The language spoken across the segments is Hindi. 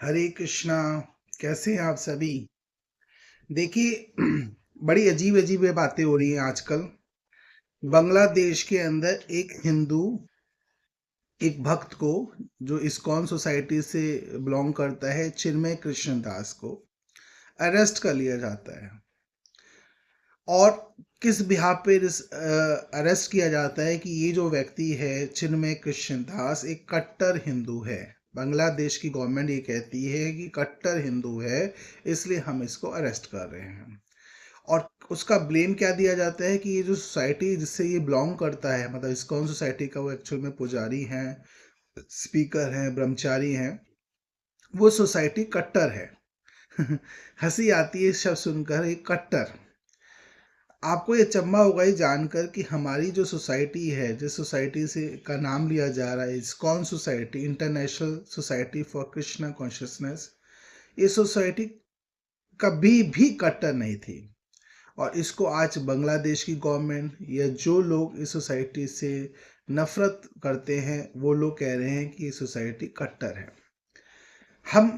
हरे कृष्णा। कैसे हैं आप सभी? देखिए, बड़ी अजीब अजीब ये बातें हो रही हैं आजकल। बांग्लादेश के अंदर एक हिंदू, एक भक्त को, जो इस्कॉन सोसाइटी से बिलोंग करता है, चिन्मय कृष्ण दास को अरेस्ट कर लिया जाता है। और किस बिहाफ पे अरेस्ट किया जाता है कि ये जो व्यक्ति है चिन्मय कृष्ण दास एक कट्टर हिंदू है। बांग्लादेश की गवर्नमेंट ये कहती है कि कट्टर हिंदू है, इसलिए हम इसको अरेस्ट कर रहे हैं। और उसका ब्लेम क्या दिया जाता है कि ये जो सोसाइटी जिससे ये बिलोंग करता है, मतलब इस्कॉन सोसाइटी का वो एक्चुअल में पुजारी हैं, स्पीकर हैं, ब्रह्मचारी हैं, वो सोसाइटी कट्टर है। हंसी आती है इस शब्द सुनकर, ये कट्टर। आपको ये अचंभा होगा ये जानकर कि हमारी जो सोसाइटी है, जिस सोसाइटी से का नाम लिया जा रहा है ISKCON society, international society for Krishna consciousness, ये सोसाइटी कभी भी कट्टर नहीं थी। और इसको आज बांग्लादेश की गवर्नमेंट या जो लोग इस सोसाइटी से नफरत करते हैं वो लोग कह रहे हैं कि ये सोसाइटी कट्टर है। हम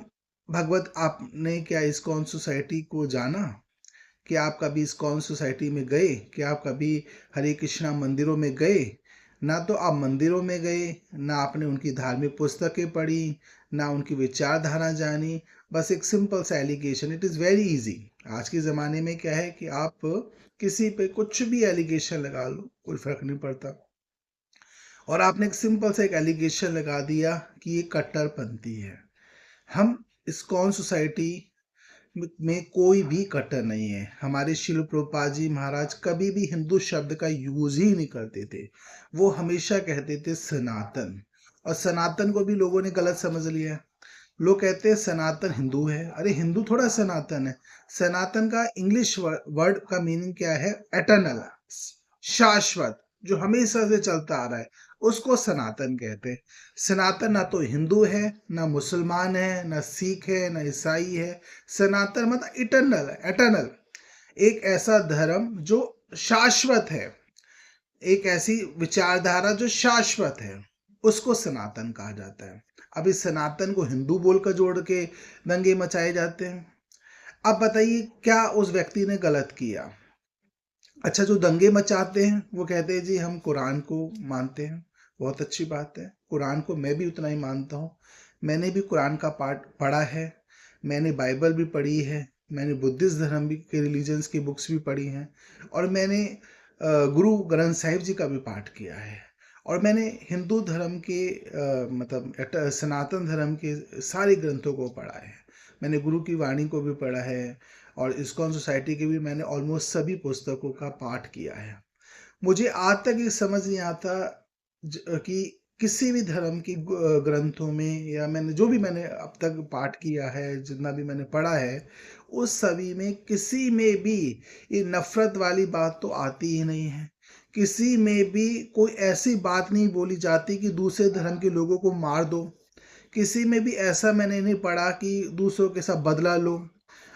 भगवत, आपने क्या इस्कॉन सोसाइटी को जाना? क्या आप कभी इस्कॉन सोसाइटी में गए? क्या आप कभी हरे कृष्णा मंदिरों में गए? ना तो आप मंदिरों में गए, ना आपने उनकी धार्मिक पुस्तकें पढ़ी, ना उनकी विचारधारा जानी। बस एक सिंपल सा allegation, it is very easy. आज के ज़माने में क्या है कि आप किसी पे कुछ भी एलिगेशन लगा लो, कोई फर्क नहीं पड़ता। और आपने एक सिंपल सा एक एलिगेशन लगा दिया कि ये कट्टरपंथी है। हम इस्कॉन सोसाइटी में कोई भी कट्टर नहीं है। हमारे शिल प्रभुपाद जी महाराज कभी भी हिंदू शब्द का यूज ही नहीं करते थे। वो हमेशा कहते थे सनातन। और सनातन को भी लोगों ने गलत समझ लिया है। लोग कहते हैं सनातन हिंदू है। अरे हिंदू थोड़ा सनातन है। सनातन का इंग्लिश वर्ड का मीनिंग क्या है? एटर्नल, शाश्वत, जो हमेशा से चलता आ रहा है, उसको सनातन कहते हैं। सनातन ना तो हिंदू है, ना मुसलमान है, ना सिख है, ना ईसाई है। सनातन मतलब इटर्नल है, एटर्नल। एक ऐसा धर्म जो शाश्वत है, एक ऐसी विचारधारा जो शाश्वत है, उसको सनातन कहा जाता है। अब इस सनातन को हिंदू बोलकर जोड़ के दंगे मचाए जाते हैं। अब बताइए क्या उस व्यक्ति ने गलत किया? अच्छा, जो दंगे मचाते हैं वो कहते हैं जी हम कुरान को मानते हैं। बहुत अच्छी बात है, कुरान को मैं भी उतना ही मानता हूँ। मैंने भी कुरान का पाठ पढ़ा है, मैंने बाइबल भी पढ़ी है, मैंने बुद्धिस्ट धर्म भी के रिलीजन्स की बुक्स भी पढ़ी हैं, और मैंने गुरु ग्रंथ साहिब जी का भी पाठ किया है। और मैंने हिंदू धर्म के मतलब सनातन धर्म के सारे ग्रंथों को पढ़ा है। मैंने गुरु की वाणी को भी पढ़ा है, और इस्कॉन सोसाइटी की भी मैंने ऑलमोस्ट सभी पुस्तकों का पाठ किया है। मुझे आज तक ये समझ नहीं आता कि किसी भी धर्म की ग्रंथों में, या मैंने जो भी मैंने अब तक पाठ किया है, जितना भी मैंने पढ़ा है, उस सभी में किसी में भी ये नफरत वाली बात तो आती ही नहीं है। किसी में भी कोई ऐसी बात नहीं बोली जाती कि दूसरे धर्म के लोगों को मार दो। किसी में भी ऐसा मैंने नहीं पढ़ा कि दूसरों के साथ बदला लो।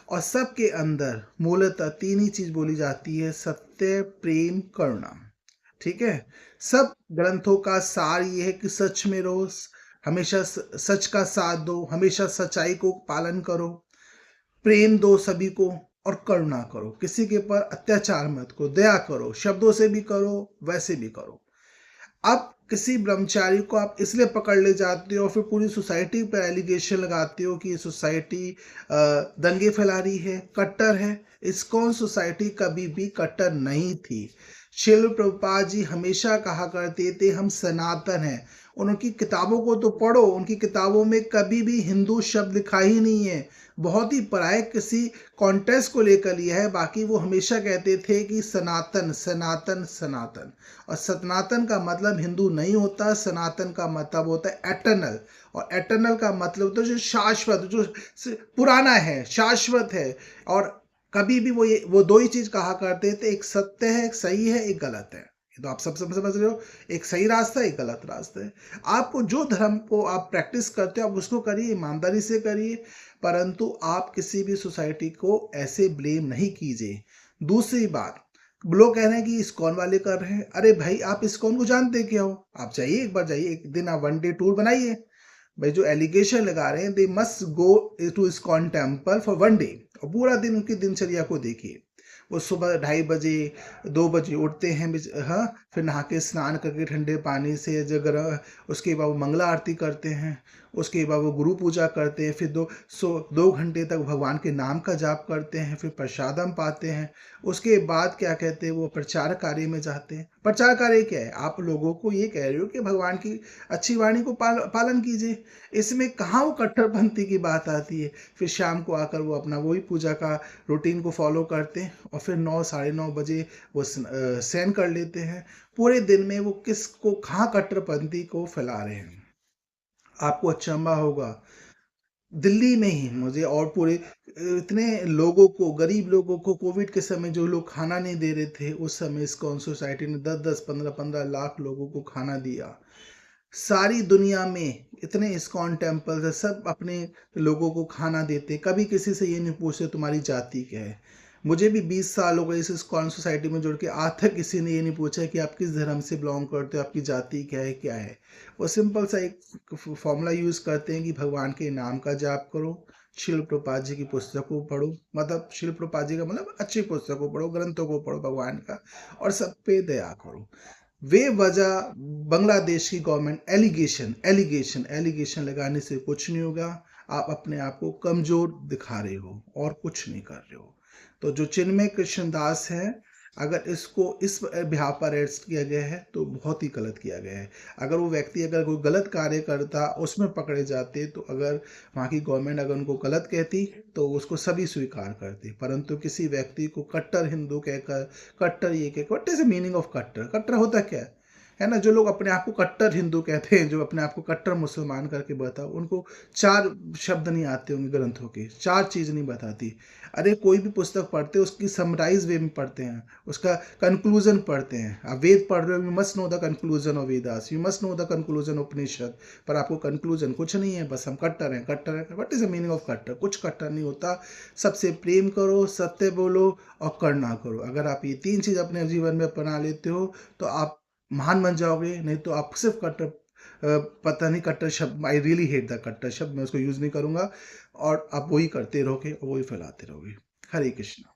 और सबके अंदर मूलतः तीन ही चीज बोली जाती है: सत्य, प्रेम, करुणा। ठीक है। सब ग्रंथों का सार ये है कि सच में रहो, हमेशा सच का साथ दो, हमेशा सच्चाई को पालन करो, प्रेम दो सभी को, और करुणा करो, किसी के ऊपर अत्याचार मत करो, दया करो, शब्दों से भी करो, वैसे भी करो। अब किसी ब्रह्मचारी को आप इसलिए पकड़ ले जाते हो और फिर पूरी सोसाइटी पर एलिगेशन लगाते हो कि ये सोसाइटी दंगे फैला रही है, कट्टर है। इस्कॉन सोसाइटी कभी भी कट्टर नहीं थी। शिल प्रभुपाद जी हमेशा कहा करते थे हम सनातन हैं। उनकी किताबों को तो पढ़ो, उनकी किताबों में कभी भी हिंदू शब्द लिखा ही नहीं है। बहुत ही पराये किसी कॉन्टेस्ट को लेकर लिया है। बाकी वो हमेशा कहते थे कि सनातन सनातन सनातन। और सनातन का मतलब हिंदू नहीं होता, सनातन का मतलब होता है एटर्नल। और एटर्नल का मतलब तो जो शाश्वत, जो पुराना है, शाश्वत है। और कभी भी वो दो ही चीज कहा करते थे, एक सत्य है, एक सही है, एक गलत है। ये तो आप सब समझ रहे हो, एक सही रास्ता है, एक गलत रास्ता है। आपको जो धर्म को आप प्रैक्टिस करते हो आप उसको करिए, ईमानदारी से करिए, परंतु आप किसी भी सोसाइटी को ऐसे ब्लेम नहीं कीजिए। दूसरी बात, लोग कह रहे हैं कि इस्कॉन वाले कर रहे हैं। अरे भाई, आप इस्कॉन को जानते क्या हो? आप जाइए, एक बार जाइए, एक दिन आप वन डे टूर बनाइए, भाई जो एलिगेशन लगा रहे हैं, they must go to ISKCON temple for 1 day, और पूरा दिन उनकी दिनचर्या को देखिए। वो सुबह 2:30 बजे 2 बजे उठते हैं, हाँ, फिर नहा के स्नान करके ठंडे पानी से जगह, उसके बाद वो मंगला आरती करते हैं, उसके बाद वो गुरु पूजा करते हैं, फिर 2 घंटे तक भगवान के नाम का जाप करते हैं, फिर प्रसादम पाते हैं। उसके बाद क्या कहते हैं, वो प्रचार कार्य में जाते हैं। प्रचार कार्य क्या है, आप लोगों को ये कह रहे हो कि भगवान की अच्छी वाणी को पालन कीजिए। इसमें कहाँ वो कट्टरपंथी की बात आती है। फिर शाम को आकर वो अपना वही पूजा का रूटीन को फॉलो करते हैं, और फिर 9 साढ़े 9 बजे वो शयन कर लेते हैं। पूरे दिन में वो किसको कहाँ कट्टरपंथी को फैला रहे हैं। आपको अचंभा होगा, दिल्ली में ही मुझे और पूरे इतने लोगों को, गरीब लोगों को, कोविड के समय जो लोग खाना नहीं दे रहे थे, उस समय इस्कॉन सोसाइटी ने 10-10 15-15 लाख लोगों को खाना दिया। सारी दुनिया में इतने इस्कॉन टेम्पल्स है, सब अपने लोगों को खाना देते, कभी किसी से ये नहीं पूछते तुम्हारी जाति क्या है। मुझे भी 20 साल हो गए इस इस्कॉन सोसाइटी में जुड़ के, आज तक किसी ने ये नहीं पूछा कि आप किस धर्म से बिलोंग करते हो, आपकी जाति क्या है, क्या है। वो सिंपल सा एक फॉर्मूला यूज करते हैं कि भगवान के नाम का जाप करो, शिल प्रभुपाद जी की पुस्तकों पढ़ो, मतलब शिल प्रभुपाद जी का मतलब अच्छी पुस्तकों पढ़ो, ग्रंथों को पढ़ो भगवान का, और सब पे दया करो। वे वजह बांग्लादेश की गवर्नमेंट एलिगेशन लगाने से कुछ नहीं होगा। आप अपने आप को कमजोर दिखा रहे हो और कुछ नहीं कर रहे हो। तो जो चिन्मय कृष्णदास है, अगर इसको इस बिहार पर अरेस्ट किया गया है तो बहुत ही गलत किया गया है। अगर वो व्यक्ति अगर कोई गलत कार्य करता, उसमें पकड़े जाते, तो अगर वहाँ की गवर्नमेंट अगर उनको गलत कहती तो उसको सभी स्वीकार करते, परंतु किसी व्यक्ति को कट्टर हिंदू कहकर, कट्टर ये कहकर, what is the meaning of कट्टर, कट्टर होता क्या है ना। जो लोग अपने आप को कट्टर हिंदू कहते हैं, जो अपने आप को कट्टर मुसलमान करके बताओ, उनको 4 शब्द नहीं आते होंगे ग्रंथों के, 4 चीज नहीं बताती। अरे कोई भी पुस्तक पढ़ते हैं उसकी समराइज वे में पढ़ते हैं, उसका कंक्लूजन पढ़ते हैं। आप वेद पढ़ रहे हो, you must know the conclusion of Vedas, you must know the conclusion of Upanishad, पर आपको कंक्लूजन कुछ नहीं है, बस हम कट्टर हैं, कट्टर हैं। What is the meaning of कट्टर, कुछ कट्टर नहीं होता। सबसे प्रेम करो, सत्य बोलो और करुणा करो। अगर आप ये 3 चीज अपने जीवन में अपना लेते हो तो आप महान बन जाओगे। नहीं तो आप सिर्फ कट्टर, पता नहीं कट्टर शब्द, आई रियली हेट द कट्टर शब्द, मैं उसको यूज नहीं करूंगा, और आप वही करते रहोगे और वही फैलाते रहोगे। हरे कृष्णा।